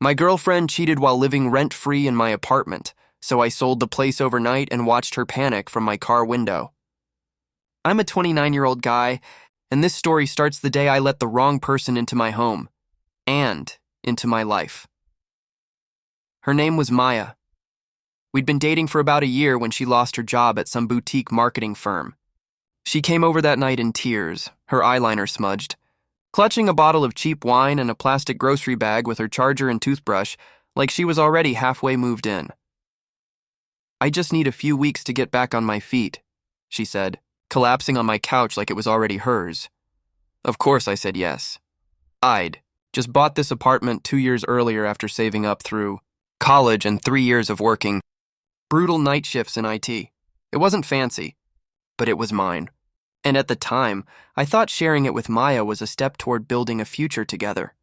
My girlfriend cheated while living rent-free in my apartment, so I sold the place overnight and watched her panic from my car window. I'm a 29-year-old guy, and this story starts the day I let the wrong person into my home and into my life. Her name was Maya. We'd been dating for about a year when she lost her job at some boutique marketing firm. She came over that night in tears, her eyeliner smudged, clutching a bottle of cheap wine and a plastic grocery bag with her charger and toothbrush, like she was already halfway moved in. "I just need a few weeks to get back on my feet," she said, collapsing on my couch like it was already hers. Of course I said yes. I'd just bought this apartment 2 years earlier after saving up through college and 3 years of working brutal night shifts in IT. It wasn't fancy, but it was mine. And at the time, I thought sharing it with Maya was a step toward building a future together.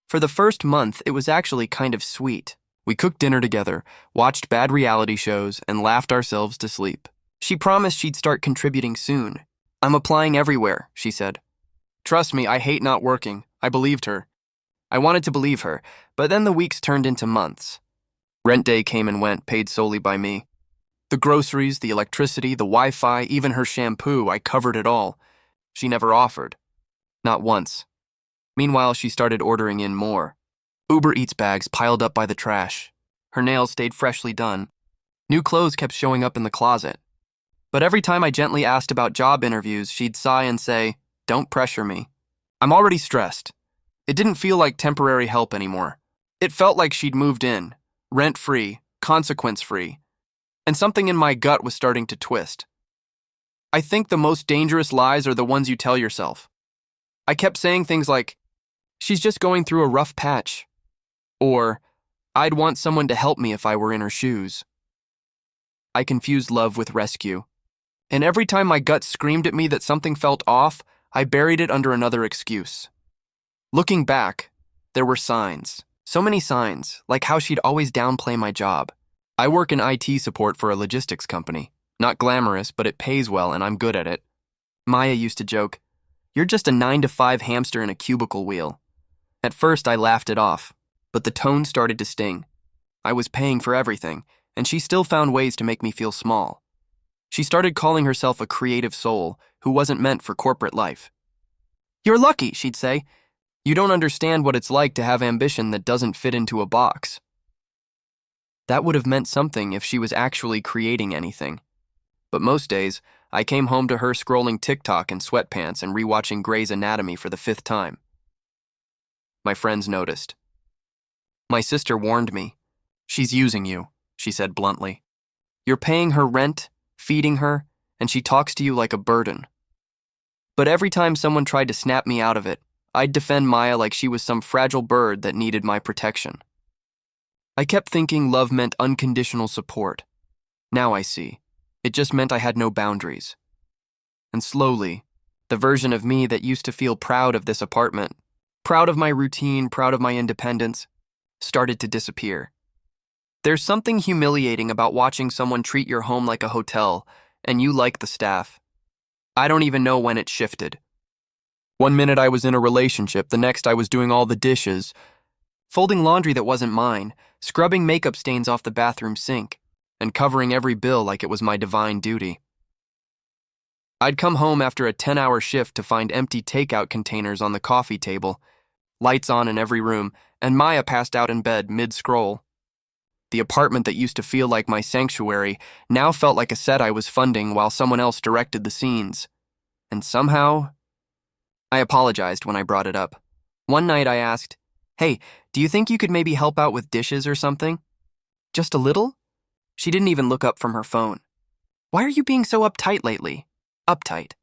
For the first month, it was actually kind of sweet. We cooked dinner together, watched bad reality shows, and laughed ourselves to sleep. She promised she'd start contributing soon. "I'm applying everywhere," she said. Trust me, I hate not working. I believed her. I wanted to believe her, but then the weeks turned into months. Rent day came and went, paid solely by me. The groceries, the electricity, the Wi-Fi, even her shampoo, I covered it all. She never offered. Not once. Meanwhile, she started ordering in more. Uber Eats bags piled up by the trash. Her nails stayed freshly done. New clothes kept showing up in the closet. But every time I gently asked about job interviews, she'd sigh and say, "Don't pressure me. I'm already stressed." It didn't feel like temporary help anymore. It felt like she'd moved in, rent-free, consequence-free, and something in my gut was starting to twist. I think the most dangerous lies are the ones you tell yourself. I kept saying things like, "She's just going through a rough patch," or "I'd want someone to help me if I were in her shoes." I confused love with rescue. And every time my gut screamed at me that something felt off, I buried it under another excuse. Looking back, there were signs. So many signs, like how she'd always downplay my job. I work in IT support for a logistics company. Not glamorous, but it pays well and I'm good at it. Maya used to joke, "You're just a 9-to-5 hamster in a cubicle wheel." At first, I laughed it off, but the tone started to sting. I was paying for everything, and she still found ways to make me feel small. She started calling herself a creative soul who wasn't meant for corporate life. "You're lucky," she'd say. "You don't understand what it's like to have ambition that doesn't fit into a box." That would have meant something if she was actually creating anything. But most days, I came home to her scrolling TikTok in sweatpants and rewatching Grey's Anatomy for the 5th time. My friends noticed. My sister warned me. "She's using you," she said bluntly. "You're paying her rent, feeding her, and she talks to you like a burden." But every time someone tried to snap me out of it, I'd defend Maya like she was some fragile bird that needed my protection. I kept thinking love meant unconditional support. Now I see. It just meant I had no boundaries. And slowly, the version of me that used to feel proud of this apartment, proud of my routine, proud of my independence, started to disappear. There's something humiliating about watching someone treat your home like a hotel, and you like the staff. I don't even know when it shifted. One minute I was in a relationship, the next I was doing all the dishes, folding laundry that wasn't mine, scrubbing makeup stains off the bathroom sink, and covering every bill like it was my divine duty. I'd come home after a 10-hour shift to find empty takeout containers on the coffee table, lights on in every room, and Maya passed out in bed mid-scroll. The apartment that used to feel like my sanctuary now felt like a set I was funding while someone else directed the scenes. And somehow, I apologized when I brought it up. One night I asked, "Hey, do you think you could maybe help out with dishes or something? Just a little?" She didn't even look up from her phone. "Why are you being so uptight lately?" Uptight.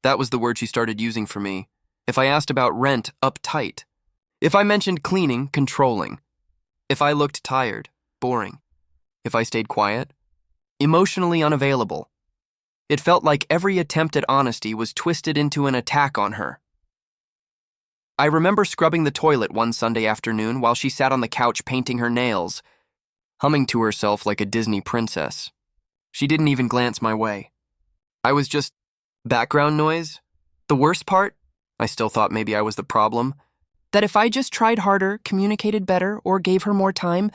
That was the word she started using for me. If I asked about rent, uptight. If I mentioned cleaning, controlling. If I looked tired, boring. If I stayed quiet, emotionally unavailable. It felt like every attempt at honesty was twisted into an attack on her. I remember scrubbing the toilet one Sunday afternoon while she sat on the couch painting her nails, humming to herself like a Disney princess. She didn't even glance my way. I was just background noise. The worst part? I still thought maybe I was the problem. That if I just tried harder, communicated better, or gave her more time,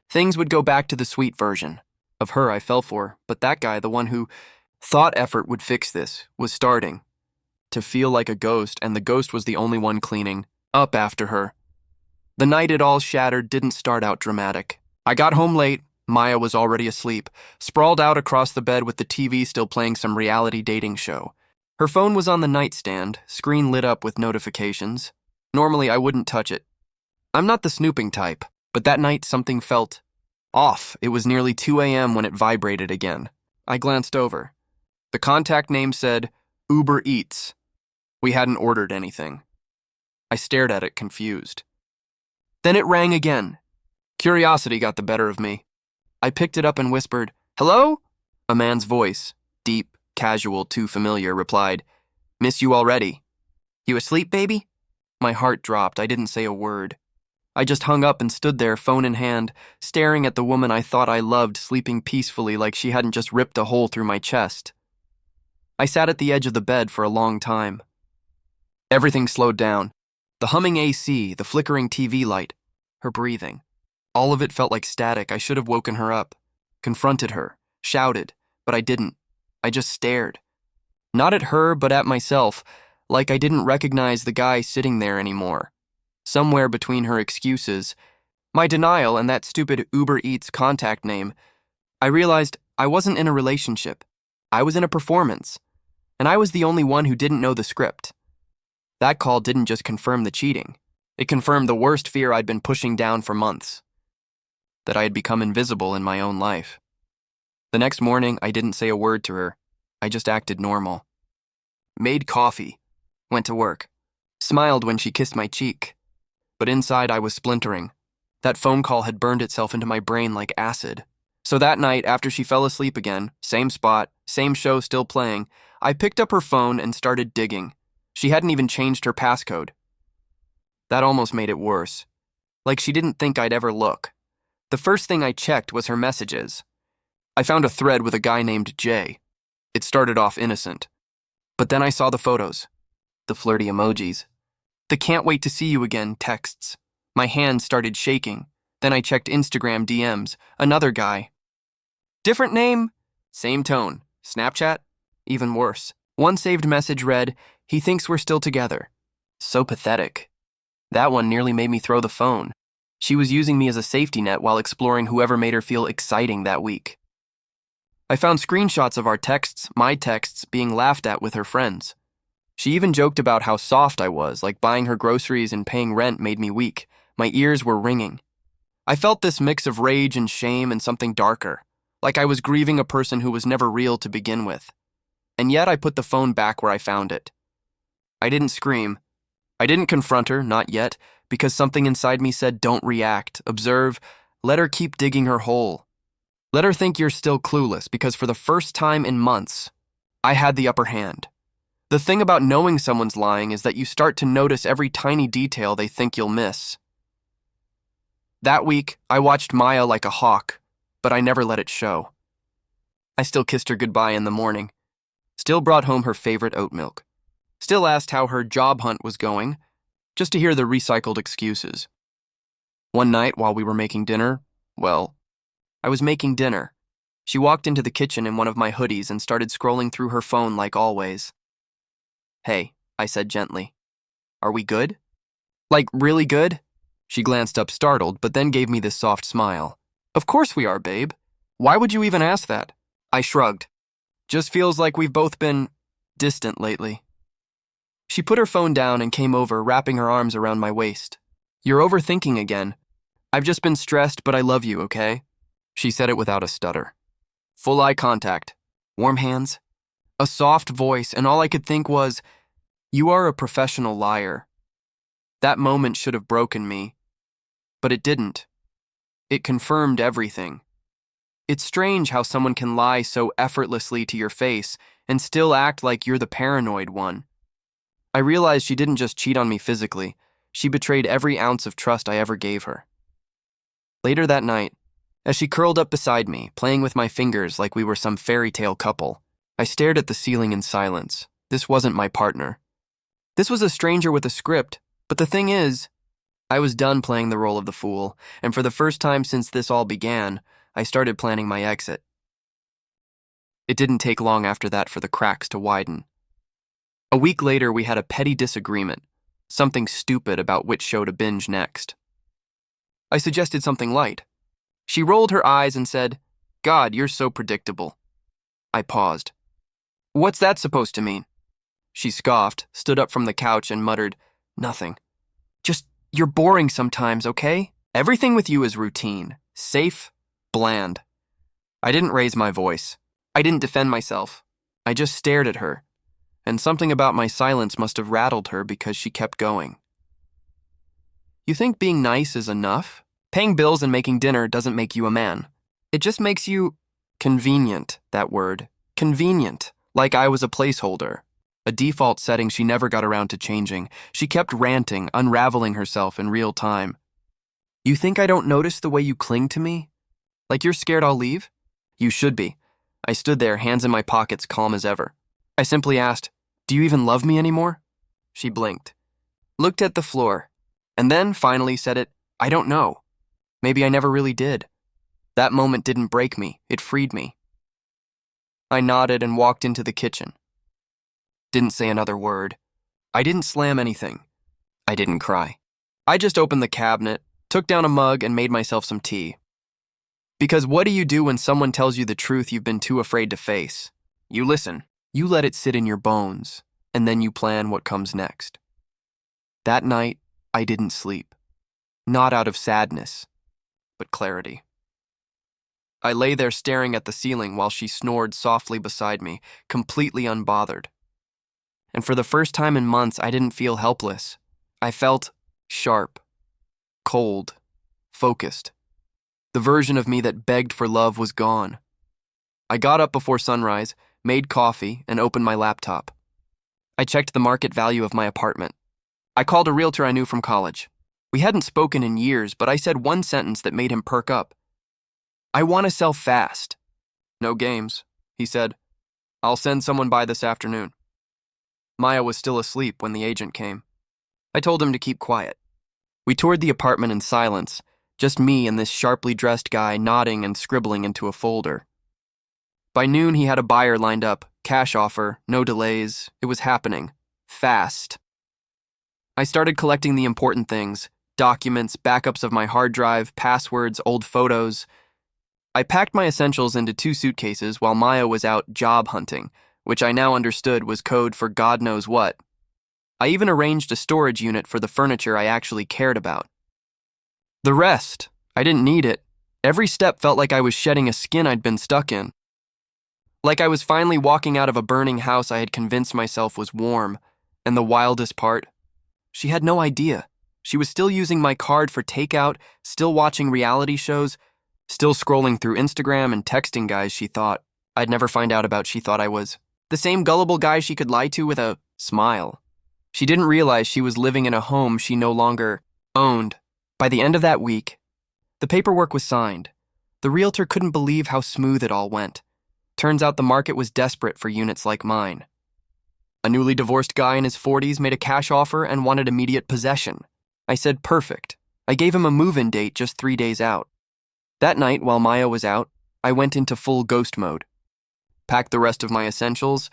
things would go back to the sweet version of her I fell for. But that guy, the one who thought effort would fix this, was starting to feel like a ghost, and the ghost was the only one cleaning up after her. The night it all shattered didn't start out dramatic. I got home late. Maya was already asleep, sprawled out across the bed with the TV still playing some reality dating show. Her phone was on the nightstand, screen lit up with notifications. Normally, I wouldn't touch it. I'm not the snooping type, but that night something felt off. It was nearly 2 a.m. when it vibrated again. I glanced over. The contact name said, Uber Eats. We hadn't ordered anything. I stared at it, confused. Then it rang again. Curiosity got the better of me. I picked it up and whispered, "Hello?" A man's voice, deep, casual, too familiar, replied, "Miss you already." "You asleep, baby?" My heart dropped. I didn't say a word. I just hung up and stood there, phone in hand, staring at the woman I thought I loved, sleeping peacefully like she hadn't just ripped a hole through my chest. I sat at the edge of the bed for a long time. Everything slowed down. The humming AC, the flickering TV light, her breathing. All of it felt like static. I should have woken her up, confronted her, shouted, but I didn't. I just stared. Not at her, but at myself, like I didn't recognize the guy sitting there anymore. Somewhere between her excuses, my denial, and that stupid Uber Eats contact name, I realized I wasn't in a relationship. I was in a performance, and I was the only one who didn't know the script. That call didn't just confirm the cheating. It confirmed the worst fear I'd been pushing down for months. That I had become invisible in my own life. The next morning, I didn't say a word to her. I just acted normal. Made coffee. Went to work. Smiled when she kissed my cheek. But inside, I was splintering. That phone call had burned itself into my brain like acid. So that night, after she fell asleep again, same spot, same show still playing, I picked up her phone and started digging. She hadn't even changed her passcode. That almost made it worse. Like she didn't think I'd ever look. The first thing I checked was her messages. I found a thread with a guy named Jay. It started off innocent. But then I saw the photos. The flirty emojis. The "can't wait to see you again" texts. My hands started shaking. Then I checked Instagram DMs. Another guy. Different name, same tone. Snapchat, even worse. One saved message read, "He thinks we're still together." So pathetic. That one nearly made me throw the phone. She was using me as a safety net while exploring whoever made her feel exciting that week. I found screenshots of our texts, my texts, being laughed at with her friends. She even joked about how soft I was, like buying her groceries and paying rent made me weak. My ears were ringing. I felt this mix of rage and shame and something darker, like I was grieving a person who was never real to begin with. And yet I put the phone back where I found it. I didn't scream. I didn't confront her, not yet, because something inside me said, don't react, observe, let her keep digging her hole. Let her think you're still clueless, because for the first time in months, I had the upper hand. The thing about knowing someone's lying is that you start to notice every tiny detail they think you'll miss. That week, I watched Maya like a hawk, but I never let it show. I still kissed her goodbye in the morning, still brought home her favorite oat milk, still asked how her job hunt was going, just to hear the recycled excuses. One night while we were making dinner, I was making dinner. She walked into the kitchen in one of my hoodies and started scrolling through her phone like always. "Hey," I said gently. "Are we good?" "Like, really good?" She glanced up startled, but then gave me this soft smile. "Of course we are, babe. Why would you even ask that?" I shrugged. "Just feels like we've both been distant lately." She put her phone down and came over, wrapping her arms around my waist. "You're overthinking again. I've just been stressed, but I love you, okay?" She said it without a stutter. Full eye contact, warm hands, a soft voice, and all I could think was, "You are a professional liar." That moment should have broken me, but it didn't. It confirmed everything. It's strange how someone can lie so effortlessly to your face and still act like you're the paranoid one. I realized she didn't just cheat on me physically, she betrayed every ounce of trust I ever gave her. Later that night, as she curled up beside me, playing with my fingers like we were some fairy tale couple, I stared at the ceiling in silence. This wasn't my partner. This was a stranger with a script, but the thing is, I was done playing the role of the fool, and for the first time since this all began, I started planning my exit. It didn't take long after that for the cracks to widen. A week later, we had a petty disagreement, something stupid about which show to binge next. I suggested something light. She rolled her eyes and said, "God, you're so predictable." I paused. "What's that supposed to mean?" She scoffed, stood up from the couch, and muttered, "Nothing. Just, you're boring sometimes, okay? Everything with you is routine, safe, bland." I didn't raise my voice. I didn't defend myself. I just stared at her, and something about my silence must have rattled her because she kept going. "You think being nice is enough? Paying bills and making dinner doesn't make you a man. It just makes you convenient," that word. Convenient, like I was a placeholder. A default setting she never got around to changing. She kept ranting, unraveling herself in real time. "You think I don't notice the way you cling to me? Like you're scared I'll leave? You should be." I stood there, hands in my pockets, calm as ever. I simply asked, "Do you even love me anymore?" She blinked, looked at the floor, and then finally said it, "I don't know. Maybe I never really did." That moment didn't break me, it freed me. I nodded and walked into the kitchen. Didn't say another word. I didn't slam anything. I didn't cry. I just opened the cabinet, took down a mug, and made myself some tea. Because what do you do when someone tells you the truth you've been too afraid to face? You listen. You let it sit in your bones, and then you plan what comes next. That night, I didn't sleep. Not out of sadness, but clarity. I lay there staring at the ceiling while she snored softly beside me, completely unbothered. And for the first time in months, I didn't feel helpless. I felt sharp, cold, focused. The version of me that begged for love was gone. I got up before sunrise, made coffee, and opened my laptop. I checked the market value of my apartment. I called a realtor I knew from college. We hadn't spoken in years, but I said one sentence that made him perk up. "I want to sell fast." "No games," he said. "I'll send someone by this afternoon." Maya was still asleep when the agent came. I told him to keep quiet. We toured the apartment in silence, just me and this sharply dressed guy nodding and scribbling into a folder. By noon, he had a buyer lined up, cash offer, no delays. It was happening. Fast. I started collecting the important things: documents, backups of my hard drive, passwords, old photos. I packed my essentials into 2 suitcases while Maya was out job hunting, which I now understood was code for God knows what. I even arranged a storage unit for the furniture I actually cared about. The rest, I didn't need it. Every step felt like I was shedding a skin I'd been stuck in. Like I was finally walking out of a burning house I had convinced myself was warm. And the wildest part? She had no idea. She was still using my card for takeout, still watching reality shows, still scrolling through Instagram and texting guys she thought I'd never find out about. She thought I was the same gullible guy she could lie to with a smile. She didn't realize she was living in a home she no longer owned. By the end of that week, the paperwork was signed. The realtor couldn't believe how smooth it all went. Turns out the market was desperate for units like mine. A newly divorced guy in his 40s made a cash offer and wanted immediate possession. I said perfect. I gave him a move-in date just 3 days out. That night, while Maya was out, I went into full ghost mode. Packed the rest of my essentials,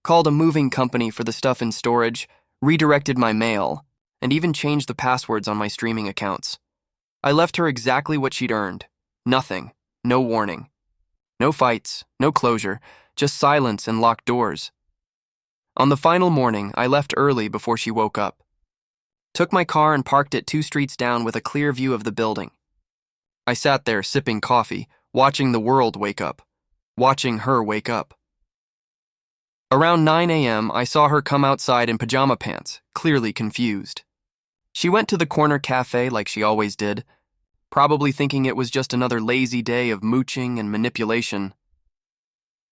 called a moving company for the stuff in storage, redirected my mail, and even changed the passwords on my streaming accounts. I left her exactly what she'd earned. Nothing. No warning. No fights. No closure. Just silence and locked doors. On the final morning, I left early before she woke up. Took my car and parked it 2 streets down with a clear view of the building. I sat there sipping coffee, watching the world wake up. Watching her wake up. Around 9 a.m., I saw her come outside in pajama pants, clearly confused. She went to the corner cafe like she always did, probably thinking it was just another lazy day of mooching and manipulation.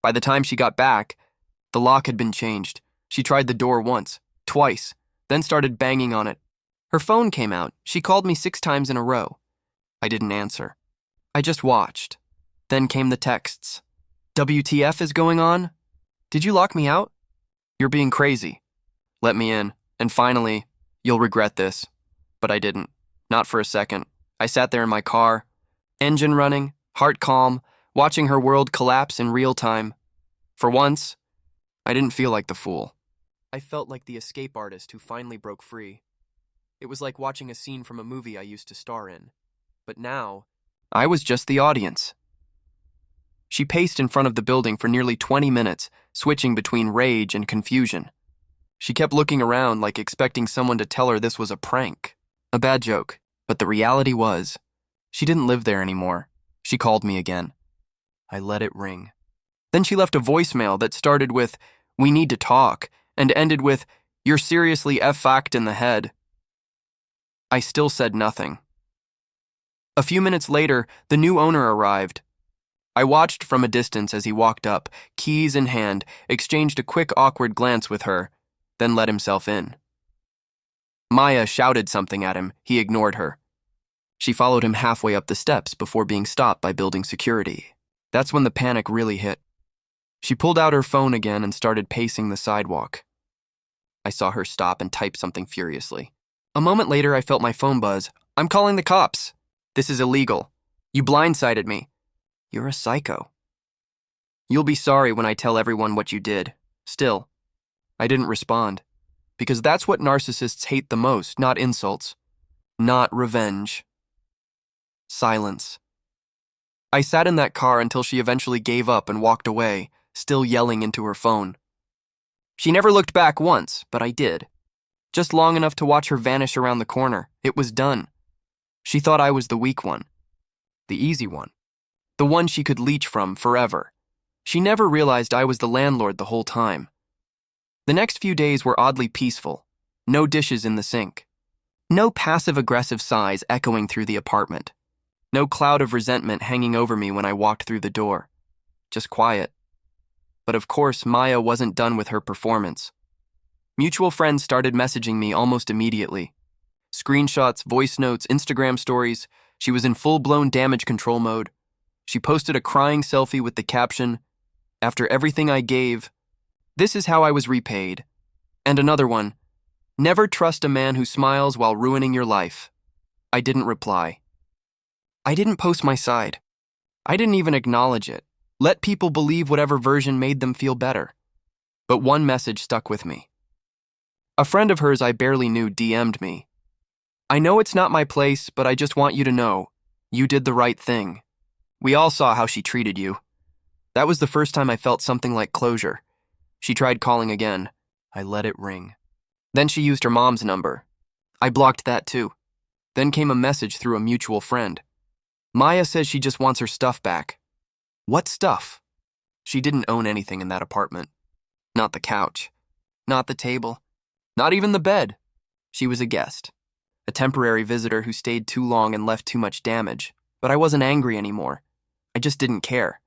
By the time she got back, the lock had been changed. She tried the door once, twice, then started banging on it. Her phone came out. She called me 6 times in a row. I didn't answer. I just watched. Then came the texts. "WTF is going on? Did you lock me out? You're being crazy. Let me in. And finally, you'll regret this." But I didn't. Not for a second. I sat there in my car, engine running, heart calm, watching her world collapse in real time. For once, I didn't feel like the fool. I felt like the escape artist who finally broke free. It was like watching a scene from a movie I used to star in. But now, I was just the audience. She paced in front of the building for nearly 20 minutes, switching between rage and confusion. She kept looking around like expecting someone to tell her this was a prank, a bad joke. But the reality was, she didn't live there anymore. She called me again. I let it ring. Then she left a voicemail that started with, "We need to talk," and ended with, "You're seriously f***ed in the head." I still said nothing. A few minutes later, the new owner arrived. I watched from a distance as he walked up, keys in hand, exchanged a quick awkward glance with her, then let himself in. Maya shouted something at him. He ignored her. She followed him halfway up the steps before being stopped by building security. That's when the panic really hit. She pulled out her phone again and started pacing the sidewalk. I saw her stop and type something furiously. A moment later, I felt my phone buzz. "I'm calling the cops. This is illegal. You blindsided me. You're a psycho. You'll be sorry when I tell everyone what you did." Still, I didn't respond, because that's what narcissists hate the most, not insults, not revenge. Silence. I sat in that car until she eventually gave up and walked away, still yelling into her phone. She never looked back once, but I did. Just long enough to watch her vanish around the corner. It was done. She thought I was the weak one, the easy one, the one she could leech from forever. She never realized I was the landlord the whole time. The next few days were oddly peaceful. No dishes in the sink. No passive-aggressive sighs echoing through the apartment. No cloud of resentment hanging over me when I walked through the door. Just quiet. But of course, Maya wasn't done with her performance. Mutual friends started messaging me almost immediately. Screenshots, voice notes, Instagram stories. She was in full-blown damage control mode. She posted a crying selfie with the caption, "After everything I gave, this is how I was repaid." And another one, "Never trust a man who smiles while ruining your life." I didn't reply. I didn't post my side. I didn't even acknowledge it. Let people believe whatever version made them feel better. But one message stuck with me. A friend of hers I barely knew DM'd me. "I know it's not my place, but I just want you to know, you did the right thing. We all saw how she treated you." That was the first time I felt something like closure. She tried calling again. I let it ring. Then she used her mom's number. I blocked that too. Then came a message through a mutual friend. Maya says she just wants her stuff back. What stuff? She didn't own anything in that apartment. Not the couch. Not the table. Not even the bed. She was a guest. A temporary visitor who stayed too long and left too much damage. But I wasn't angry anymore. I just didn't care.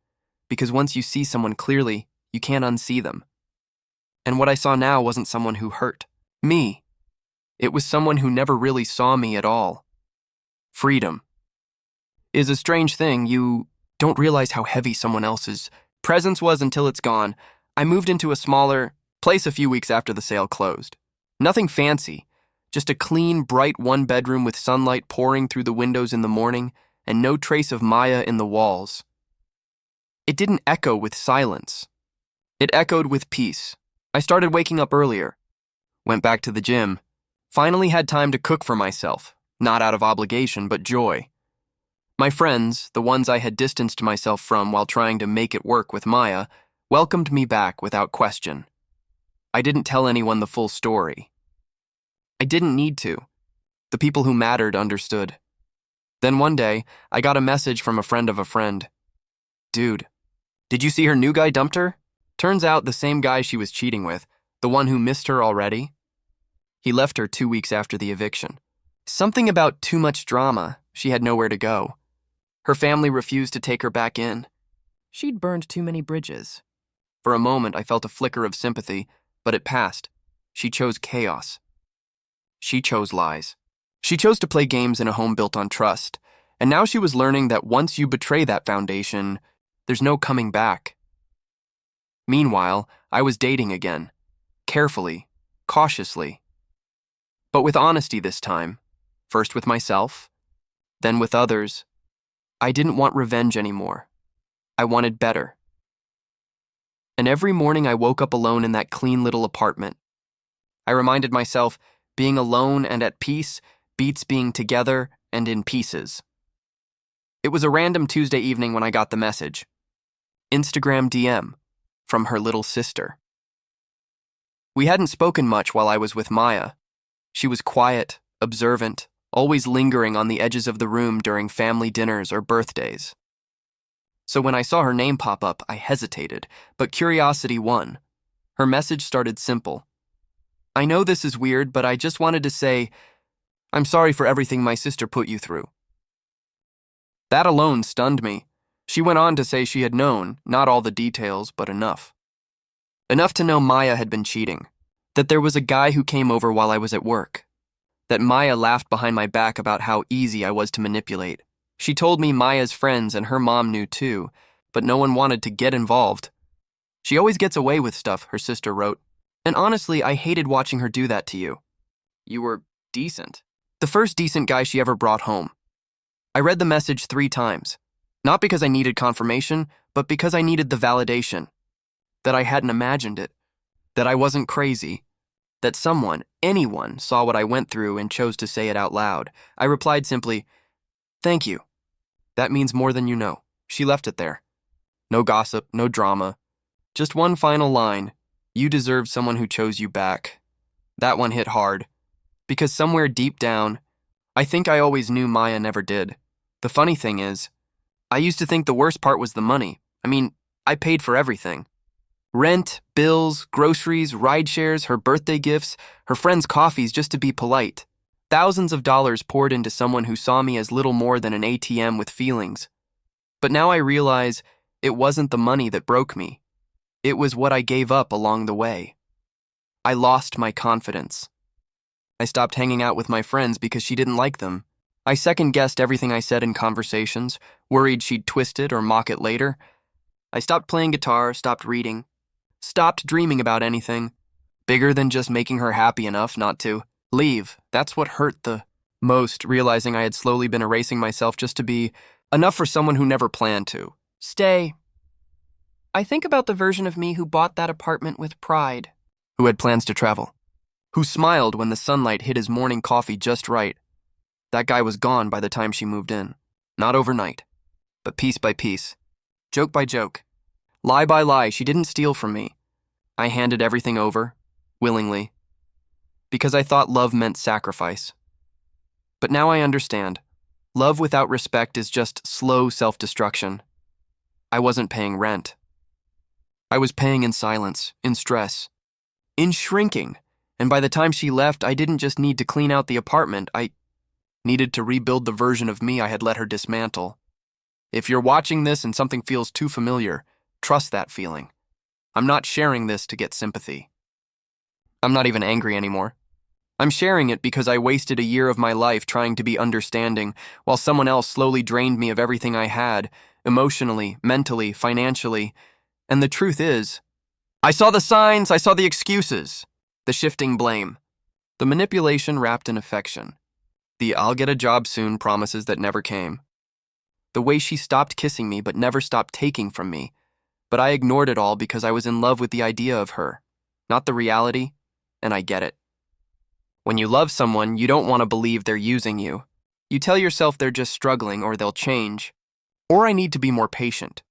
Because once you see someone clearly, you can't unsee them. And what I saw now wasn't someone who hurt me. It was someone who never really saw me at all. Freedom is a strange thing. You don't realize how heavy someone else's presence was until it's gone. I moved into a smaller place a few weeks after the sale closed. Nothing fancy, just a clean, bright one-bedroom with sunlight pouring through the windows in the morning and no trace of Maya in the walls. It didn't echo with silence. It echoed with peace. I started waking up earlier, went back to the gym, finally had time to cook for myself, not out of obligation but joy. My friends, the ones I had distanced myself from while trying to make it work with Maya, welcomed me back without question. I didn't tell anyone the full story. I didn't need to. The people who mattered understood. Then one day, I got a message from a friend of a friend. "Dude, did you see her new guy dumped her? Turns out the same guy she was cheating with, the one who missed her already. He left her 2 weeks after the eviction. Something about too much drama. She had nowhere to go. Her family refused to take her back in. She'd burned too many bridges." For a moment, I felt a flicker of sympathy, but it passed. She chose chaos. She chose lies. She chose to play games in a home built on trust, and now she was learning that once you betray that foundation, there's no coming back. Meanwhile, I was dating again, carefully, cautiously, but with honesty this time. First with myself, then with others. I didn't want revenge anymore. I wanted better. And every morning I woke up alone in that clean little apartment. I reminded myself, being alone and at peace beats being together and in pieces. It was a random Tuesday evening when I got the message. Instagram DM from her little sister. We hadn't spoken much while I was with Maya. She was quiet, observant, always lingering on the edges of the room during family dinners or birthdays. So when I saw her name pop up, I hesitated, but curiosity won. Her message started simple. I know this is weird, but I just wanted to say, I'm sorry for everything my sister put you through. That alone stunned me. She went on to say she had known, not all the details, but enough. Enough to know Maya had been cheating, that there was a guy who came over while I was at work, that Maya laughed behind my back about how easy I was to manipulate. She told me Maya's friends and her mom knew too, but no one wanted to get involved. She always gets away with stuff, her sister wrote. And honestly, I hated watching her do that to you. You were decent. The first decent guy she ever brought home. I read the message 3 times. Not because I needed confirmation, but because I needed the validation. That I hadn't imagined it. That I wasn't crazy. That someone, anyone, saw what I went through and chose to say it out loud. I replied simply, "Thank you. That means more than you know." She left it there. No gossip, no drama. Just one final line. You deserve someone who chose you back. That one hit hard. Because somewhere deep down, I think I always knew Maya never did. The funny thing is, I used to think the worst part was the money. I mean, I paid for everything. Rent, bills, groceries, ride shares, her birthday gifts, her friends' coffees just to be polite. Thousands of dollars poured into someone who saw me as little more than an ATM with feelings. But now I realize it wasn't the money that broke me. It was what I gave up along the way. I lost my confidence. I stopped hanging out with my friends because she didn't like them. I second-guessed everything I said in conversations, worried she'd twist it or mock it later. I stopped playing guitar, stopped reading, stopped dreaming about anything bigger than just making her happy enough not to leave. That's what hurt the most, realizing I had slowly been erasing myself just to be enough for someone who never planned to stay. I think about the version of me who bought that apartment with pride, who had plans to travel, who smiled when the sunlight hit his morning coffee just right. That guy was gone by the time she moved in. Not overnight, but piece by piece, joke by joke, lie by lie. She didn't steal from me. I handed everything over, willingly, because I thought love meant sacrifice. But now I understand. Love without respect is just slow self-destruction. I wasn't paying rent. I was paying in silence, in stress, in shrinking. And by the time she left, I didn't just need to clean out the apartment. I needed to rebuild the version of me I had let her dismantle. If you're watching this and something feels too familiar, trust that feeling. I'm not sharing this to get sympathy. I'm not even angry anymore. I'm sharing it because I wasted a year of my life trying to be understanding, while someone else slowly drained me of everything I had, emotionally, mentally, financially. And the truth is, I saw the signs, I saw the excuses, the shifting blame, the manipulation wrapped in affection, the I'll get a job soon promises that never came, the way she stopped kissing me but never stopped taking from me. But I ignored it all because I was in love with the idea of her, not the reality, and I get it. When you love someone, you don't want to believe they're using you. You tell yourself they're just struggling or they'll change, or I need to be more patient.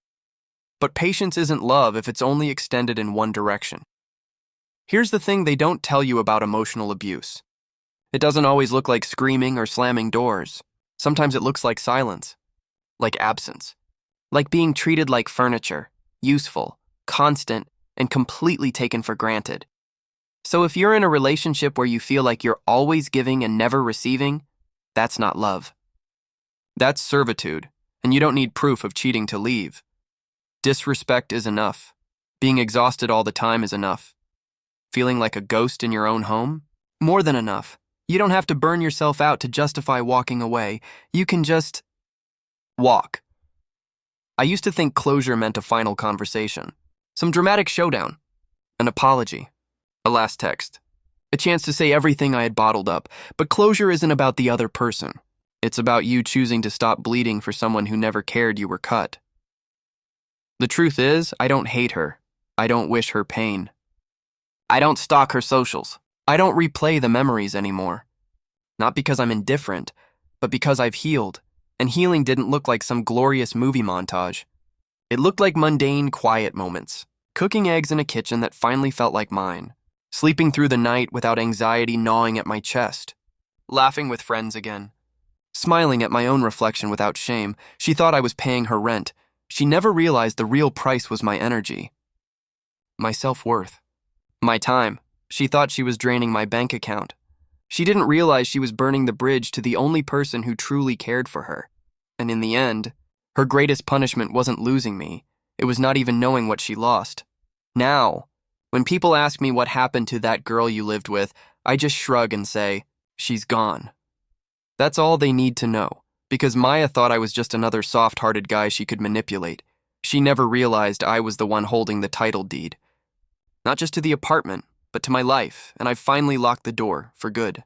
But patience isn't love if it's only extended in one direction. Here's the thing they don't tell you about emotional abuse. It doesn't always look like screaming or slamming doors. Sometimes it looks like silence, like absence, like being treated like furniture, useful, constant, and completely taken for granted. So if you're in a relationship where you feel like you're always giving and never receiving, that's not love. That's servitude, and you don't need proof of cheating to leave. Disrespect is enough. Being exhausted all the time is enough. Feeling like a ghost in your own home? More than enough. You don't have to burn yourself out to justify walking away. You can just walk. I used to think closure meant a final conversation, some dramatic showdown, an apology, a last text. A chance to say everything I had bottled up. But closure isn't about the other person. It's about you choosing to stop bleeding for someone who never cared you were cut. The truth is, I don't hate her. I don't wish her pain. I don't stalk her socials. I don't replay the memories anymore. Not because I'm indifferent, but because I've healed. And healing didn't look like some glorious movie montage. It looked like mundane, quiet moments. Cooking eggs in a kitchen that finally felt like mine. Sleeping through the night without anxiety gnawing at my chest. Laughing with friends again. Smiling at my own reflection without shame. She thought I was paying her rent. She never realized the real price was my energy. My self-worth. My time. She thought she was draining my bank account. She didn't realize she was burning the bridge to the only person who truly cared for her. And in the end, her greatest punishment wasn't losing me. It was not even knowing what she lost. Now, when people ask me what happened to that girl you lived with, I just shrug and say, she's gone. That's all they need to know, because Maya thought I was just another soft-hearted guy she could manipulate. She never realized I was the one holding the title deed. Not just to the apartment, but to my life, and I've finally locked the door for good.